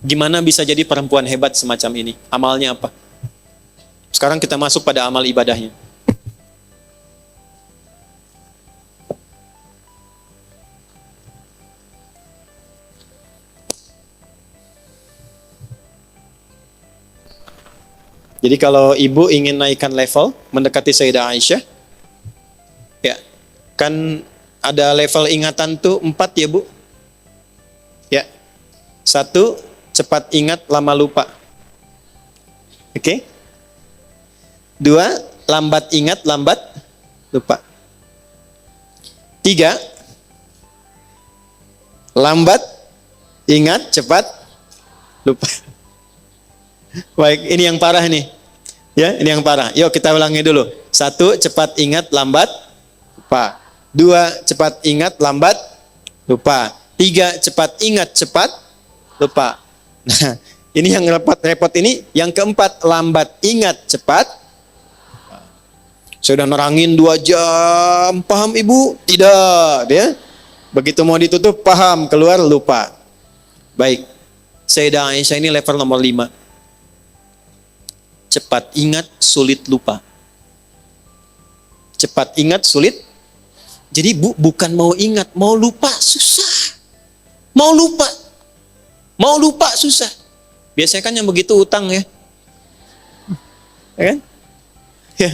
Gimana bisa jadi perempuan hebat semacam ini? Amalnya apa? Sekarang kita masuk pada amal ibadahnya. Jadi kalau ibu ingin naikkan level, mendekati Sayyidah Aisyah, ya, kan ada level ingatan tuh 4 ya bu. Ya, 1, cepat ingat, lama lupa. Oke? 2, lambat ingat, lambat lupa. 3, lambat ingat, cepat lupa. Baik, ini yang parah nih. Ya, ini yang parah. Yuk kita ulangi dulu. 1, cepat ingat, lambat lupa. 2, cepat ingat, lambat lupa. 3, cepat ingat, cepat lupa. Nah, ini yang repot ini. Yang keempat, lambat ingat, cepat. Saya udah nerangin 2 jam. Paham ibu? Tidak. Dia begitu mau ditutup, paham. Keluar, lupa. Baik. Sayyidah Aisyah ini level nomor 5. Cepat ingat, sulit lupa. Cepat ingat, sulit. Jadi bukan mau ingat, mau lupa susah. Mau lupa susah. Biasanya kan yang begitu utang ya. Ya kan? Ya.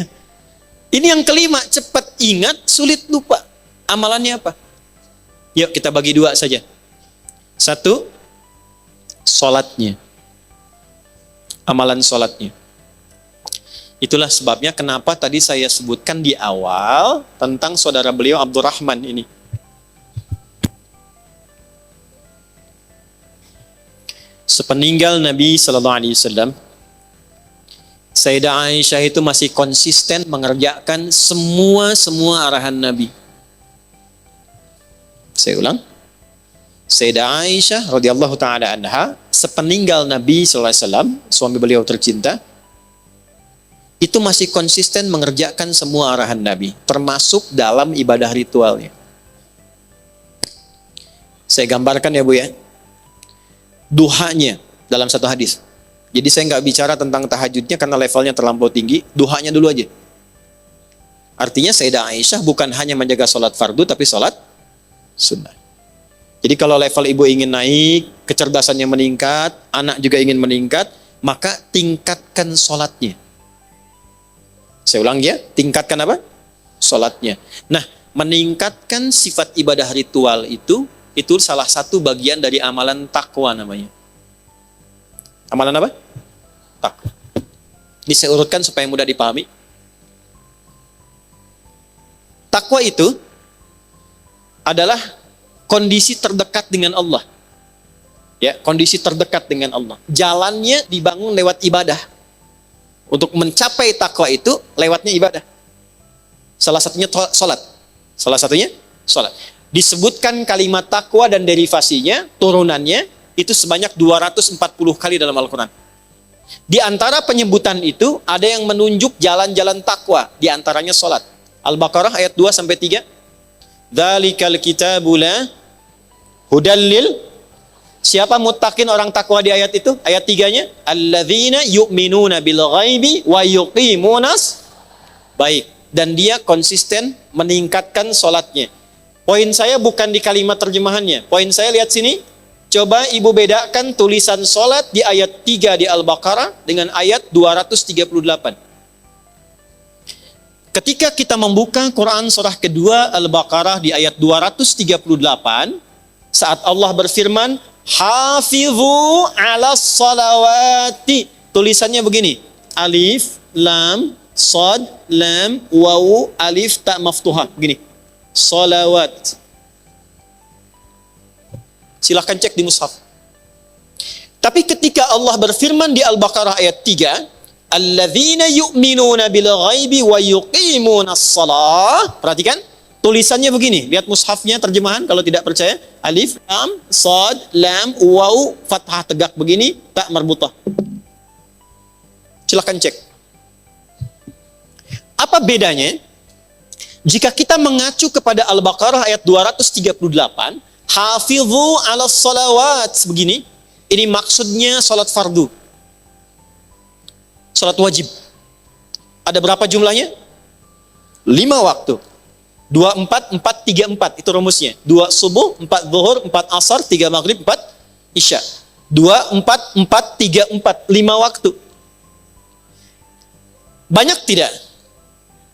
Ini yang kelima, cepat ingat, sulit lupa. Amalannya apa? Yuk kita bagi 2 saja. 1, sholatnya. Amalan sholatnya. Itulah sebabnya kenapa tadi saya sebutkan di awal tentang saudara beliau Abdurrahman ini. Sepeninggal Nabi SAW, Sayyidah Aisyah itu masih konsisten mengerjakan semua arahan Nabi. Saya ulang. Sayyidah Aisyah radhiyallahu taala anha, sepeninggal Nabi SAW, suami beliau tercinta, itu masih konsisten mengerjakan semua arahan Nabi, termasuk dalam ibadah ritualnya. Saya gambarkan ya bu ya, duhanya dalam satu hadis. Jadi saya nggak bicara tentang tahajudnya karena levelnya terlampau tinggi, duhanya dulu aja. Artinya Sayyidah Aisyah bukan hanya menjaga sholat fardu, tapi sholat sunnah. Jadi kalau level ibu ingin naik, kecerdasannya meningkat, anak juga ingin meningkat, maka tingkatkan sholatnya. Saya ulang ya, tingkatkan apa? Sholatnya. Nah, meningkatkan sifat ibadah ritual itu salah satu bagian dari amalan takwa namanya. Amalan apa? Takwa. Ini saya urutkan supaya mudah dipahami. Takwa itu adalah kondisi terdekat dengan Allah. Ya, kondisi terdekat dengan Allah. Jalannya dibangun lewat ibadah. Untuk mencapai takwa itu lewatnya ibadah. Salah satunya sholat. Salah satunya sholat. Disebutkan kalimat takwa dan derivasinya, turunannya, itu sebanyak 240 kali dalam Al-Quran. Di antara penyebutan itu, ada yang menunjuk jalan-jalan takwa. Di antaranya sholat. Al-Baqarah ayat 2-3. Dzalikal kitabu la hudal lil. Siapa muttaqin orang takwa di ayat itu? Ayat 3-nya, alladzina yu'minuna bil ghaibi wa yuqimunas. Baik, dan dia konsisten meningkatkan sholatnya. Poin saya bukan di kalimat terjemahannya. Poin saya lihat sini. Coba ibu bedakan tulisan sholat di ayat 3 di Al-Baqarah dengan ayat 238. Ketika kita membuka Quran surah kedua Al-Baqarah di ayat 238, saat Allah berfirman, Hafizu ala salawati. Tulisannya begini. Alif, lam, sad, lam, wawu, alif, ta maftuhah. Begini. Salawat. Silahkan cek di mushaf. Tapi ketika Allah berfirman di Al-Baqarah ayat 3, alladzina yu'minuna bil ghaibi wa yuqimunas shalah. Perhatikan. Tulisannya begini, lihat mushafnya terjemahan kalau tidak percaya. Alif, lam, sad, lam, waw, fathah tegak begini, tak marbutah. Silakan cek. Apa bedanya? Jika kita mengacu kepada Al-Baqarah ayat 238, hafizu 'alas salawat begini. Ini maksudnya sholat fardu. Sholat wajib. Ada berapa jumlahnya? 5 waktu. 2, 4, 4, 3, 4. Itu rumusnya. 2 subuh, 4 zuhur, 4 asar, 3 maghrib, 4 isya. 2, 4, 4, 3, 4. 5 waktu. Banyak tidak?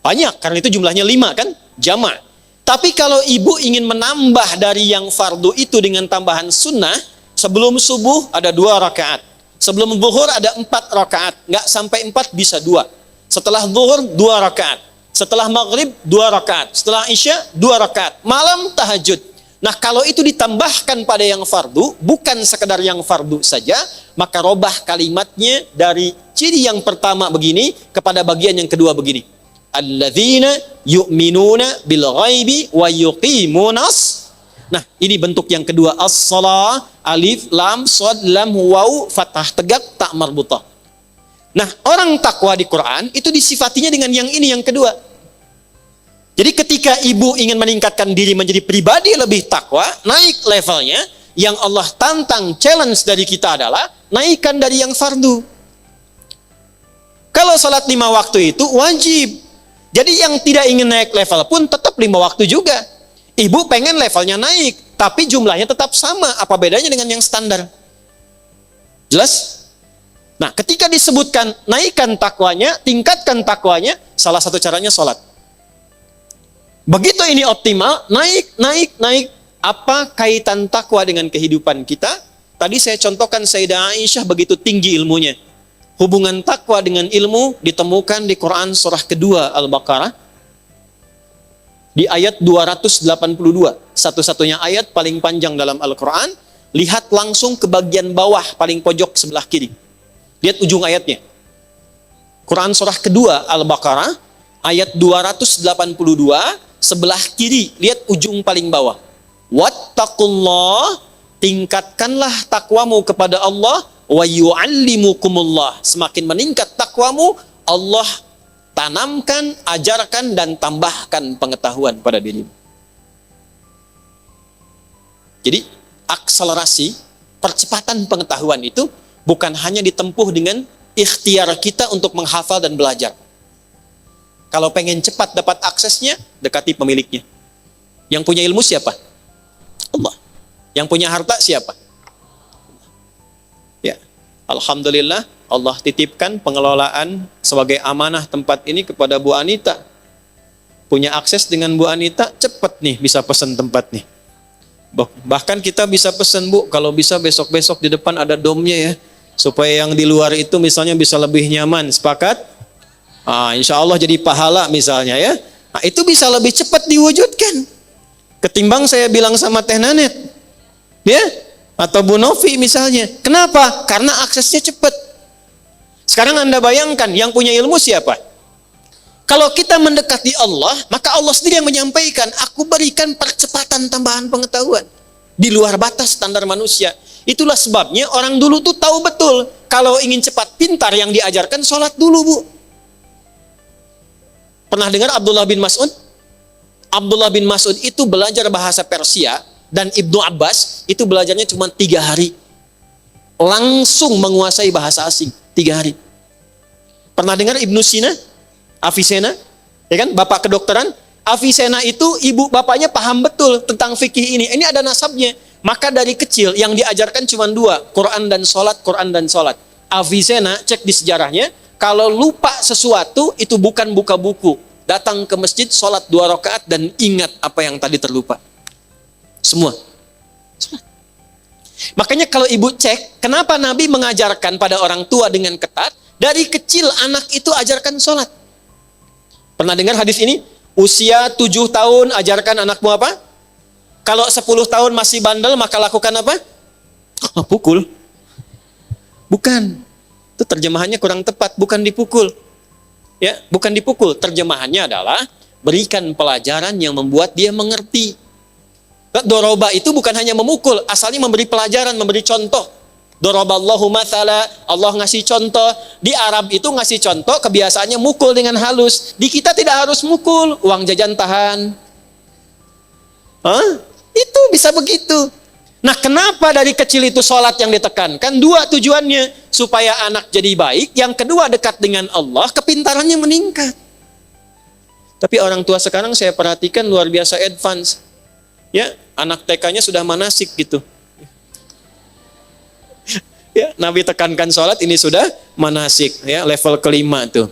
Banyak, karena itu jumlahnya 5 kan? Jamak. Tapi kalau ibu ingin menambah dari yang fardu itu dengan tambahan sunnah, sebelum subuh ada 2 rakaat. Sebelum zuhur ada 4 rakaat. Nggak sampai 4 bisa 2. Setelah zuhur 2 rakaat. Setelah maghrib 2 rakaat. Setelah isya 2 rakaat. Malam tahajud. Nah kalau itu ditambahkan pada yang fardu, bukan sekedar yang fardu saja, maka robah kalimatnya dari ciri yang pertama begini kepada bagian yang kedua begini. Alladzina yu'minuna bil ghaibi wa yuqimunas. Nah, ini bentuk yang kedua, as-shalah, alif, lam, shad, lam, waw, fathah tegak, tak marbutah. Nah, orang takwa di Quran itu disifatinya dengan yang ini, yang kedua. Jadi ketika ibu ingin meningkatkan diri menjadi pribadi lebih takwa, naik levelnya, yang Allah tantang, challenge dari kita adalah naikkan dari yang fardu. Kalau salat 5 waktu itu wajib. Jadi yang tidak ingin naik level pun tetap 5 waktu juga. Ibu pengen levelnya naik, tapi jumlahnya tetap sama. Apa bedanya dengan yang standar? Jelas? Nah, ketika disebutkan naikkan takwanya, tingkatkan takwanya, salah satu caranya sholat. Begitu ini optimal, naik. Apa kaitan takwa dengan kehidupan kita? Tadi saya contohkan Sayyidah Aisyah begitu tinggi ilmunya. Hubungan takwa dengan ilmu ditemukan di Quran surah kedua Al-Baqarah di ayat 282. Satu-satunya ayat paling panjang dalam Al-Quran. Lihat langsung ke bagian bawah paling pojok sebelah kiri. Lihat ujung ayatnya. Quran surah kedua Al-Baqarah ayat 282 sebelah kiri. Lihat ujung paling bawah. Wattaqullah, tingkatkanlah takwamu kepada Allah. Wa yu'allimukumullah, semakin meningkat takwamu, Allah tanamkan, ajarkan dan tambahkan pengetahuan pada dirimu. Jadi akselerasi, percepatan pengetahuan itu bukan hanya ditempuh dengan ikhtiar kita untuk menghafal dan belajar. Kalau pengen cepat dapat aksesnya, dekati pemiliknya. Yang punya ilmu siapa? Allah. Yang punya harta siapa? Ya, alhamdulillah Allah titipkan pengelolaan sebagai amanah tempat ini kepada Bu Anita. Punya akses dengan Bu Anita, cepat nih bisa pesan tempat nih. Bahkan kita bisa pesan, Bu, kalau bisa besok-besok di depan ada domnya ya, supaya yang di luar itu misalnya bisa lebih nyaman. Sepakat? Insya Allah jadi pahala misalnya ya. Nah, itu bisa lebih cepat diwujudkan ketimbang saya bilang sama Teh Nanet, ya? Atau Bu Novi misalnya. Kenapa? Karena aksesnya cepat. Sekarang Anda bayangkan, yang punya ilmu siapa? Kalau kita mendekati Allah, maka Allah sendiri yang menyampaikan, aku berikan percepatan tambahan pengetahuan. Di luar batas standar manusia. Itulah sebabnya orang dulu tuh tahu betul, kalau ingin cepat pintar yang diajarkan, sholat dulu, Bu. Pernah dengar Abdullah bin Mas'ud? Abdullah bin Mas'ud itu belajar bahasa Persia, dan Ibnu Abbas itu belajarnya cuma 3 hari. Langsung menguasai bahasa asing 3 hari. Pernah dengar Ibnu Sina? Avicenna? Ya kan? Bapak kedokteran. Avicenna itu ibu bapaknya paham betul tentang fikih ini. Ini ada nasabnya. Maka dari kecil yang diajarkan cuma 2. Quran dan sholat, Quran dan sholat. Avicenna, cek di sejarahnya, kalau lupa sesuatu itu bukan buka buku. Datang ke masjid, sholat 2 rakaat dan ingat apa yang tadi terlupa. Semua. Makanya kalau ibu cek, kenapa Nabi mengajarkan pada orang tua dengan ketat, dari kecil anak itu ajarkan sholat. Pernah dengar hadis ini? Usia 7 tahun ajarkan anakmu apa? Kalau 10 tahun masih bandel, maka lakukan apa? Pukul. Bukan. Itu terjemahannya kurang tepat, bukan dipukul. Ya, bukan dipukul. Terjemahannya adalah berikan pelajaran yang membuat dia mengerti. Doroba itu bukan hanya memukul, asalnya memberi pelajaran, memberi contoh. Doroballahu mathala, Allah ngasih contoh. Di Arab itu ngasih contoh, kebiasaannya mukul dengan halus. Di kita tidak harus mukul, uang jajan tahan. Itu bisa begitu. Nah, kenapa dari kecil itu sholat yang ditekankan? Dua tujuannya, supaya anak jadi baik, yang kedua dekat dengan Allah, kepintarannya meningkat. Tapi orang tua sekarang saya perhatikan luar biasa advance. Ya, anak TK-nya sudah manasik gitu. Ya, Nabi tekankan sholat, ini sudah manasik, ya, level kelima tuh.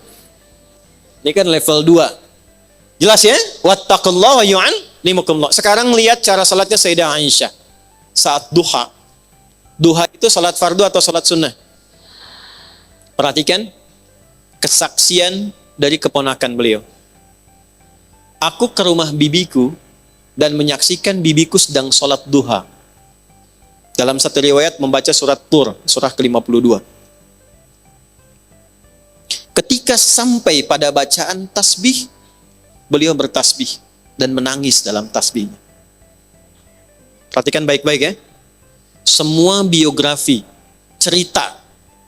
Ini kan level 2. Jelas ya? Wattaqullaha wa yu'allimukumullah. Sekarang lihat cara sholatnya Sayyidah Aisyah saat duha. Duha itu sholat fardu atau sholat sunnah? Perhatikan kesaksian dari keponakan beliau. Aku ke rumah bibiku dan menyaksikan bibiku sedang sholat duha. Dalam satu riwayat membaca surat Tur, surah ke-52. Ketika sampai pada bacaan tasbih, beliau bertasbih dan menangis dalam tasbihnya. Perhatikan baik-baik ya. Semua biografi, cerita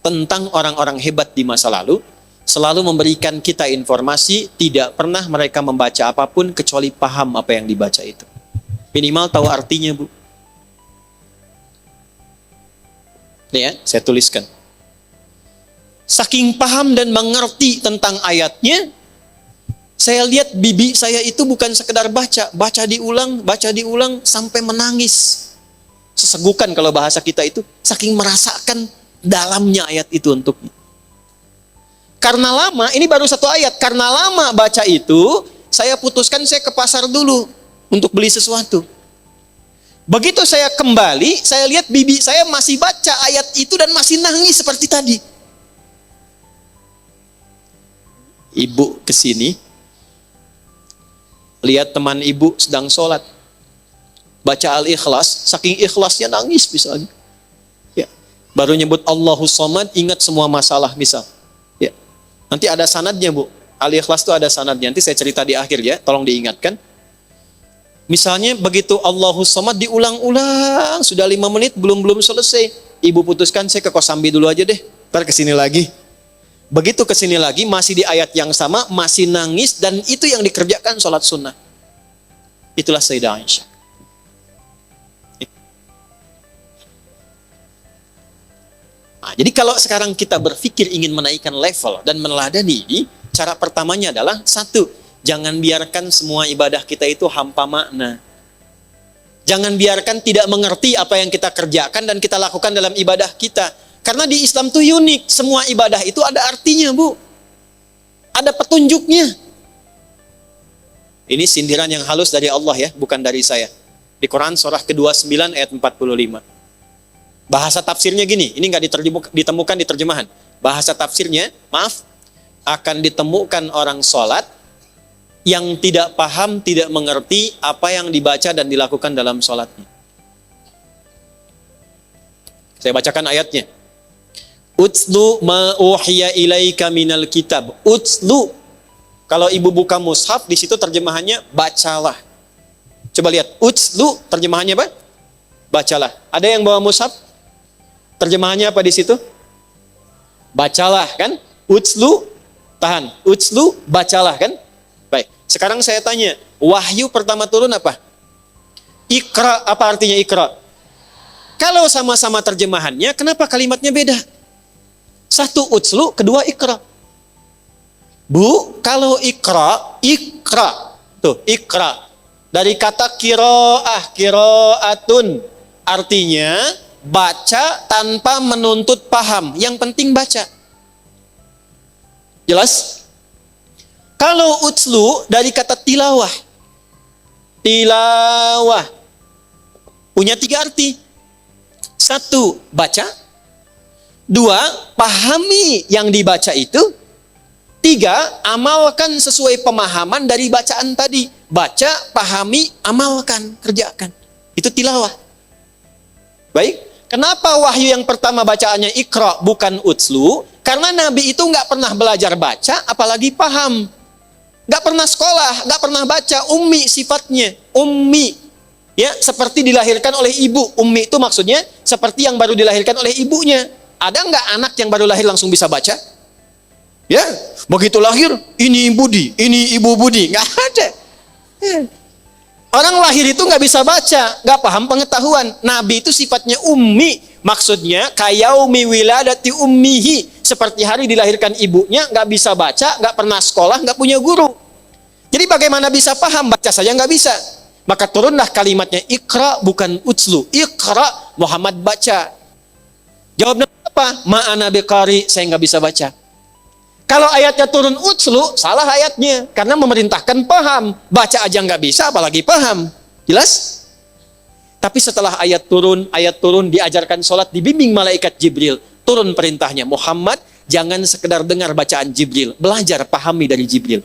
tentang orang-orang hebat di masa lalu selalu memberikan kita informasi, tidak pernah mereka membaca apapun kecuali paham apa yang dibaca itu. Minimal tahu artinya, Bu. Nih ya, saya tuliskan. Saking paham dan mengerti tentang ayatnya, saya lihat bibi saya itu bukan sekedar baca diulang sampai menangis. Sesegukan kalau bahasa kita itu, saking merasakan dalamnya ayat itu untuknya. Karena lama, ini baru satu ayat, karena lama baca itu, saya putuskan saya ke pasar dulu untuk beli sesuatu. Begitu saya kembali, saya lihat bibi saya masih baca ayat itu dan masih nangis seperti tadi. Ibu kesini, lihat teman ibu sedang sholat, baca Al-Ikhlas, saking ikhlasnya nangis misalnya. Ya. Baru nyebut Allahus Somad, ingat semua masalah misal. Ya. Nanti ada sanadnya, Bu. Al-Ikhlas itu ada sanadnya, nanti saya cerita di akhir ya, tolong diingatkan. Misalnya begitu Allahus Somad diulang-ulang, sudah 5 menit belum selesai. Ibu putuskan saya ke Kosambi dulu aja deh, ntar kesini lagi. Begitu kesini lagi, masih di ayat yang sama, masih nangis, dan itu yang dikerjakan sholat sunnah. Itulah Sayyidah Aisyah. Nah, jadi kalau sekarang kita berpikir ingin menaikkan level dan meneladani ini, cara pertamanya adalah satu, jangan biarkan semua ibadah kita itu hampa makna. Jangan biarkan tidak mengerti apa yang kita kerjakan dan kita lakukan dalam ibadah kita. Karena di Islam itu unik, semua ibadah itu ada artinya, Bu. Ada petunjuknya. Ini sindiran yang halus dari Allah ya, bukan dari saya. Di Quran surah ke-29 ayat 45. Bahasa tafsirnya gini, ini nggak ditemukan di terjemahan. Bahasa tafsirnya, maaf, akan ditemukan orang sholat yang tidak paham, tidak mengerti apa yang dibaca dan dilakukan dalam sholatnya. Saya bacakan ayatnya. Utslu ma uhiya ilaika minal kitab. Utslu. Kalau ibu buka mushaf, di situ terjemahannya bacalah. Coba lihat, utslu terjemahannya apa? Bacalah. Ada yang bawa mushaf? Terjemahannya apa di situ? Bacalah kan? Utslu, tahan. Utslu, bacalah kan? Baik. Sekarang saya tanya, wahyu pertama turun apa? Iqra, apa artinya Iqra? Kalau sama-sama terjemahannya, kenapa kalimatnya beda? Satu utslu, kedua Iqra. Bu, kalau Iqra, tuh Iqra. Dari kata kiro'atun. Artinya, baca tanpa menuntut paham. Yang penting baca. Jelas? Kalau utslu dari kata tilawah. Tilawah. Punya 3 arti. 1, baca. 2, pahami yang dibaca itu. 3, amalkan sesuai pemahaman dari bacaan tadi. Baca, pahami, amalkan, kerjakan. Itu tilawah. Baik. Kenapa wahyu yang pertama bacaannya Iqra bukan utslu? Karena Nabi itu nggak pernah belajar baca, apalagi paham. Nggak pernah sekolah, nggak pernah baca. Ummi sifatnya. Ummi. Ya, seperti dilahirkan oleh ibu. Ummi itu maksudnya seperti yang baru dilahirkan oleh ibunya. Ada nggak anak yang baru lahir langsung bisa baca? Ya, begitu lahir, ini Budi, ini Ibu Budi. Nggak ada. Ya. Orang lahir itu nggak bisa baca, nggak paham pengetahuan. Nabi itu sifatnya ummi, maksudnya kayaumi wiladati ummihi, seperti hari dilahirkan ibunya, nggak bisa baca, nggak pernah sekolah, nggak punya guru. Jadi bagaimana bisa paham? Baca saja nggak bisa. Maka turunlah kalimatnya Iqra, bukan utslu. Iqra, Muhammad baca. Jawabnya apa? Ma'ana biqari, saya nggak bisa baca. Kalau ayatnya turun utslu, salah ayatnya. Karena memerintahkan paham. Baca aja nggak bisa, apalagi paham. Jelas? Tapi setelah ayat turun diajarkan sholat, dibimbing malaikat Jibril. Turun perintahnya, Muhammad jangan sekedar dengar bacaan Jibril. Belajar, pahami dari Jibril.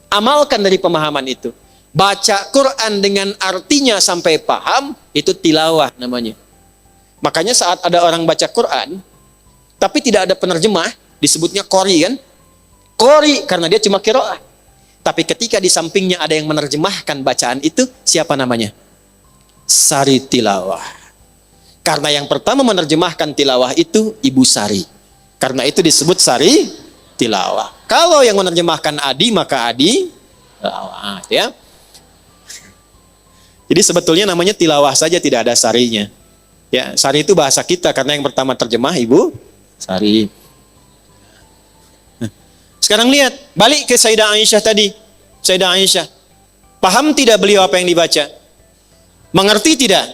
Amalkan dari pemahaman itu. Baca Quran dengan artinya sampai paham, itu tilawah namanya. Makanya saat ada orang baca Quran, tapi tidak ada penerjemah, disebutnya qori kan? Qori, karena dia cuma qiraah. Tapi ketika di sampingnya ada yang menerjemahkan bacaan itu, siapa namanya? Sari tilawah. Karena yang pertama menerjemahkan tilawah itu Ibu Sari. Karena itu disebut Sari tilawah. Kalau yang menerjemahkan Adi, maka Adi tilawah, ya. Jadi sebetulnya namanya tilawah saja, tidak ada sarinya. Ya, Sari itu bahasa kita karena yang pertama terjemah Ibu Sari. Sekarang lihat, balik ke Sayyidah Aisyah tadi. Sayyidah Aisyah, paham tidak beliau apa yang dibaca? Mengerti tidak?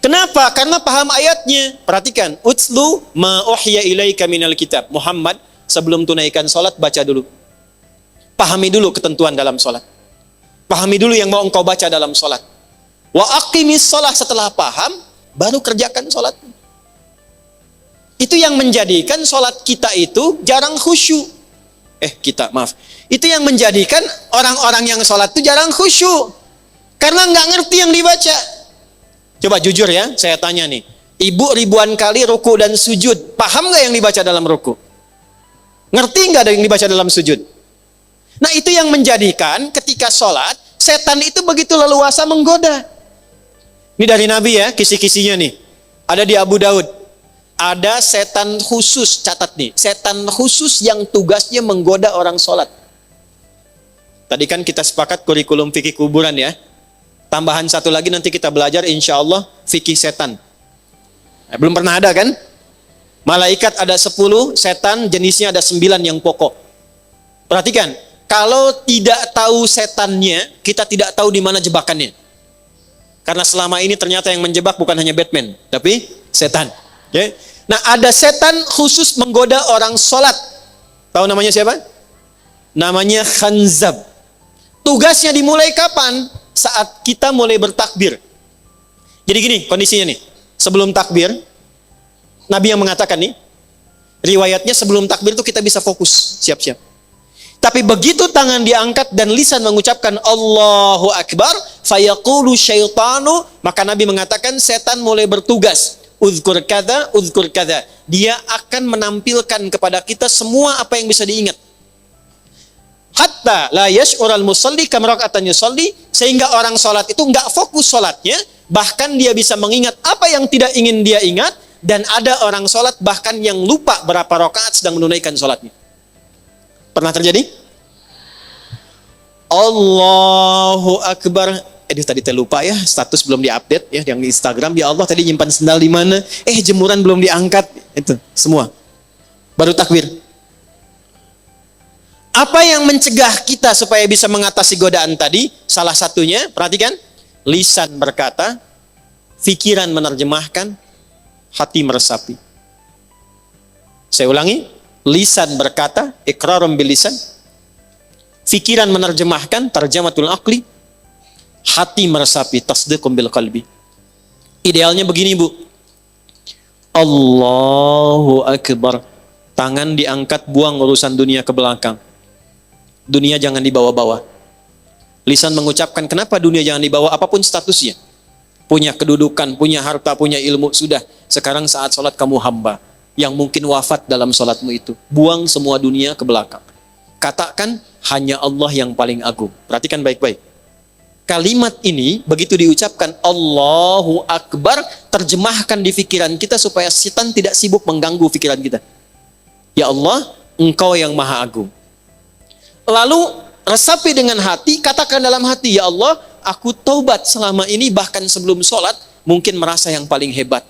Kenapa? Karena paham ayatnya. Perhatikan, utslu ma uhya ilaika minal kitab. Muhammad, sebelum tunaikan sholat, baca dulu. Pahami dulu ketentuan dalam sholat. Pahami dulu yang mau engkau baca dalam sholat. Wa aqimis sholat, setelah paham, baru kerjakan sholat. Itu yang menjadikan sholat kita itu jarang khusyuk. Itu yang menjadikan orang-orang yang sholat itu jarang khusyuk. Karena nggak ngerti yang dibaca. Coba jujur ya, saya tanya nih. Ibu ribuan kali ruku dan sujud. Paham nggak yang dibaca dalam ruku? Ngerti nggak ada yang dibaca dalam sujud? Nah itu yang menjadikan ketika sholat, setan itu begitu leluasa menggoda. Ini dari Nabi ya, kisi-kisinya nih. Ada di Abu Daud. Ada setan khusus, catat nih. Setan khusus yang tugasnya menggoda orang sholat. Tadi kan kita sepakat kurikulum fikih kuburan ya. Tambahan satu lagi nanti kita belajar insya Allah fikih setan. Belum pernah ada kan? Malaikat ada 10, setan jenisnya ada 9 yang pokok. Perhatikan, kalau tidak tahu setannya, kita tidak tahu di mana jebakannya. Karena selama ini ternyata yang menjebak bukan hanya Batman, tapi setan. Okay? Nah ada setan khusus menggoda orang sholat. Tahu namanya siapa? Namanya Khanzab. Tugasnya dimulai kapan? Saat kita mulai bertakbir. Jadi gini kondisinya nih. Sebelum takbir, Nabi yang mengatakan nih, riwayatnya sebelum takbir itu kita bisa fokus, siap-siap. Tapi begitu tangan diangkat dan lisan mengucapkan Allahu Akbar, fayaqulu syaitanu, maka Nabi mengatakan setan mulai bertugas. Uzkur kada, uzkur kada. Dia akan menampilkan kepada kita semua apa yang bisa diingat. Hatta la yash'ural musalli kam raka'atan yusalli, sehingga orang salat itu enggak fokus salatnya, bahkan dia bisa mengingat apa yang tidak ingin dia ingat, dan ada orang salat bahkan yang lupa berapa rakaat sedang menunaikan salatnya. Pernah terjadi? Allahu Akbar. Tadi lupa ya, status belum diupdate ya, yang di Instagram, ya Allah tadi nyimpan sendal di mana? Jemuran belum diangkat. Itu semua. Baru takbir. Apa yang mencegah kita supaya bisa mengatasi godaan tadi? Salah satunya, perhatikan, lisan berkata, pikiran menerjemahkan, hati meresapi. Saya ulangi, lisan berkata, iqrarum bil lisan, pikiran menerjemahkan, tarjamatul aqli, hati meresapi, tasdiqum bil qalbi. Idealnya begini Bu, Allahu Akbar, tangan diangkat, buang urusan dunia ke belakang. Dunia jangan dibawa-bawa. Lisan mengucapkan, kenapa dunia jangan dibawa? Apapun statusnya, punya kedudukan, punya harta, punya ilmu, sudah. Sekarang saat sholat kamu hamba yang mungkin wafat dalam sholatmu itu. Buang semua dunia ke belakang. Katakan hanya Allah yang paling agung. Perhatikan baik-baik. Kalimat ini begitu diucapkan Allahu Akbar, terjemahkan di pikiran kita supaya setan tidak sibuk mengganggu pikiran kita. Ya Allah, Engkau yang maha agung. Lalu resapi dengan hati, katakan dalam hati, ya Allah, aku taubat selama ini, bahkan sebelum sholat, mungkin merasa yang paling hebat,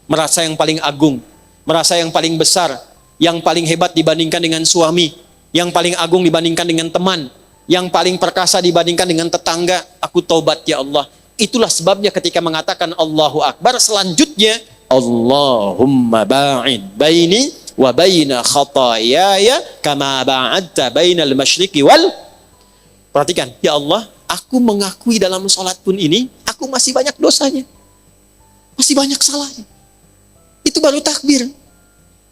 merasa yang paling agung, merasa yang paling besar, yang paling hebat dibandingkan dengan suami, yang paling agung dibandingkan dengan teman, yang paling perkasa dibandingkan dengan tetangga. Aku taubat ya Allah. Itulah sebabnya ketika mengatakan Allahu Akbar, selanjutnya Allahumma ba'id baini wa baina khataayaya kama ba'adta bainal masyriqi wal. Perhatikan, ya Allah, aku mengakui dalam sholat pun ini, aku masih banyak dosanya. Masih banyak salahnya. Itu baru takbir.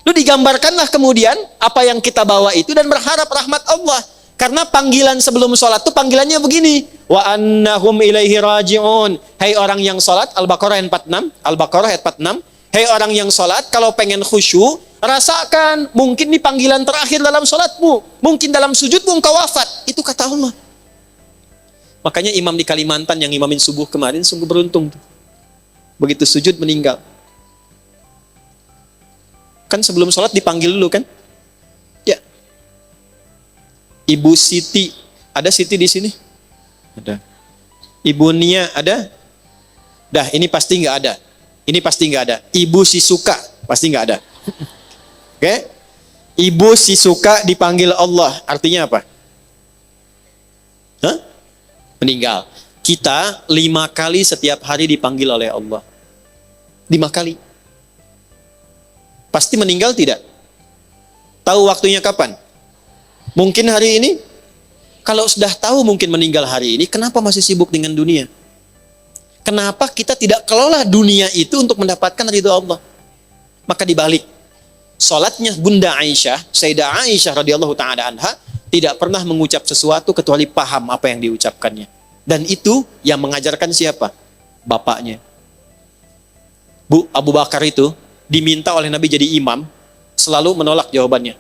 Lu digambarkanlah kemudian apa yang kita bawa itu dan berharap rahmat Allah. Karena panggilan sebelum sholat itu panggilannya begini. Wa annahum ilaihi raji'un. Hai orang yang sholat, Al-Baqarah ayat 46. Al-Baqarah ayat 46. Hai orang yang sholat, kalau pengen khusyuk, rasakan mungkin ini panggilan terakhir dalam sholatmu. Mungkin dalam sujudmu engkau wafat. Itu kata Allah. Makanya imam di Kalimantan yang imamin subuh kemarin sungguh beruntung. Begitu sujud meninggal. Kan sebelum sholat dipanggil dulu kan? Ya. Ibu Siti, ada Siti di sini? Ada. Ibu Nia ada? Dah, ini pasti nggak ada. Ini pasti nggak ada. Ibu Sisuka pasti nggak ada. Oke? Ibu Sisuka dipanggil Allah, artinya apa? Hah? Meninggal. Kita 5 kali setiap hari dipanggil oleh Allah. 5 kali. Pasti meninggal tidak? Tahu waktunya kapan? Mungkin hari ini? Kalau sudah tahu mungkin meninggal hari ini, kenapa masih sibuk dengan dunia? Kenapa kita tidak kelola dunia itu untuk mendapatkan ridho Allah? Maka dibalik. Salatnya Bunda Aisyah, Sayyidah Aisyah radhiyallahu ta'ala anha, tidak pernah mengucap sesuatu kecuali paham apa yang diucapkannya. Dan itu yang mengajarkan siapa? Bapaknya. Bu, Abu Bakar itu diminta oleh Nabi jadi imam, selalu menolak jawabannya.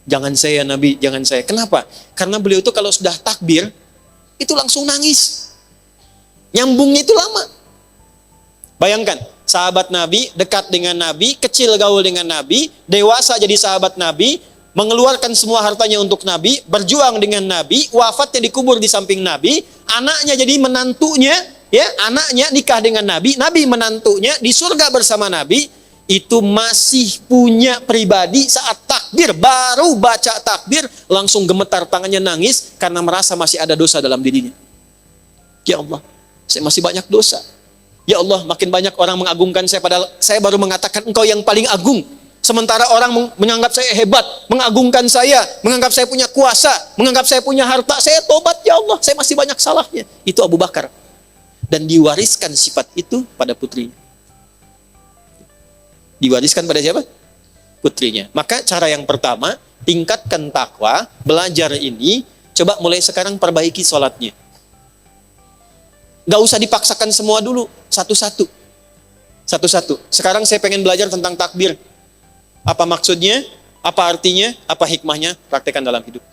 Jangan saya Nabi, jangan saya. Kenapa? Karena beliau itu kalau sudah takbir, itu langsung nangis. Nyambungnya itu lama. Bayangkan, sahabat Nabi, dekat dengan Nabi, kecil gaul dengan Nabi, dewasa jadi sahabat Nabi, mengeluarkan semua hartanya untuk Nabi, berjuang dengan Nabi, wafatnya dikubur di samping Nabi, anaknya jadi menantunya, ya, anaknya nikah dengan Nabi, Nabi menantunya, di surga bersama Nabi, itu masih punya pribadi saat takbir, baru baca takbir, langsung gemetar tangannya nangis, karena merasa masih ada dosa dalam dirinya. Ya Allah, saya masih banyak dosa. Ya Allah, makin banyak orang mengagungkan saya, padahal saya baru mengatakan engkau yang paling agung. Sementara orang menganggap saya hebat, mengagungkan saya, menganggap saya punya kuasa, menganggap saya punya harta, saya tobat ya Allah, saya masih banyak salahnya. Itu Abu Bakar. Dan diwariskan sifat itu pada putrinya. Diwariskan pada siapa? Putrinya. Maka cara yang pertama, tingkatkan takwa, belajar ini, coba mulai sekarang perbaiki sholatnya. Gak usah dipaksakan semua dulu, satu-satu. Satu-satu. Sekarang saya pengen belajar tentang takbir. Apa maksudnya, apa artinya, apa hikmahnya, praktekkan dalam hidup.